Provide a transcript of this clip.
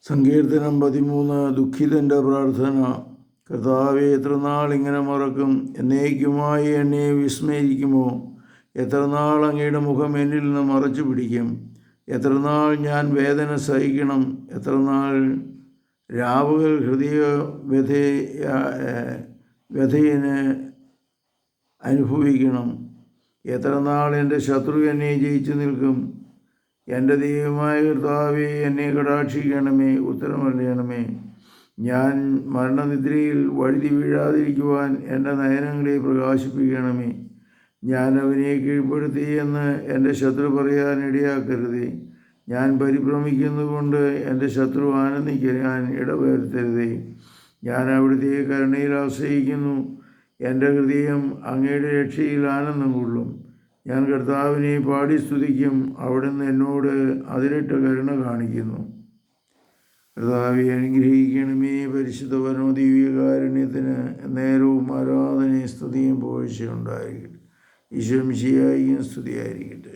സങ്കീർത്തനം 13. ദുഃഖിതൻ്റെ പ്രാർത്ഥന. കർത്താവേ, എത്ര നാൾ ഇങ്ങനെ മറക്കും? എന്നേക്കുമായി എന്നെ വിസ്മരിക്കുമോ? എത്ര നാൾ അങ്ങയുടെ മുഖം എന്നിൽ നിന്ന് മറച്ചു പിടിക്കും? എത്ര നാൾ ഞാൻ വേദന സഹിക്കണം? എത്ര നാൾ രാവുകൾ വ്യഥയിന് അനുഭവിക്കണം? എത്ര നാൾ എൻ്റെ ശത്രു എന്നെ ജയിച്ചു നിൽക്കും? എൻ്റെ ദൈവമായ കർത്താവേ, എന്നെ കടാക്ഷിക്കണമേ, ഉത്തരമറിയണമേ. ഞാൻ മരണനിദ്രയിൽ വഴുതി വീഴാതിരിക്കുവാൻ എൻ്റെ നയനങ്ങളെ പ്രകാശിപ്പിക്കണമേ. ഞാൻ അവനെ കീഴ്പ്പെടുത്തി എന്ന് എൻ്റെ ശത്രു പറയാൻ ഇടയാക്കരുതേ. ഞാൻ പരിഭ്രമിക്കുന്നതുകൊണ്ട് എൻ്റെ ശത്രു ആനന്ദിക്കാൻ ഇടവരുത്തരുതേ. ഞാൻ അവിടുത്തെ കരുണയിൽ ആശ്രയിക്കുന്നു. എൻ്റെ ഹൃദയം അങ്ങയുടെ രക്ഷയിൽ ആനന്ദം കൊള്ളും. ഞാൻ കർത്താവിനെ പാടി സ്തുതിക്കും. അവിടുന്ന് എന്നോട് അതിരിട്ട കരുണ കാണിക്കുന്നു. കർത്താവെ, അനുഗ്രഹിക്കണമേ. പരിശുദ്ധ പരമദിവ്യകാരുണ്യത്തിന് നേരവും ആരാധനയും സ്തുതിയും പുകഴ്ചയുണ്ടായിരിക്കട്ടെ. ഈശോ മിശിഹായിക്കും സ്തുതിയായിരിക്കട്ടെ.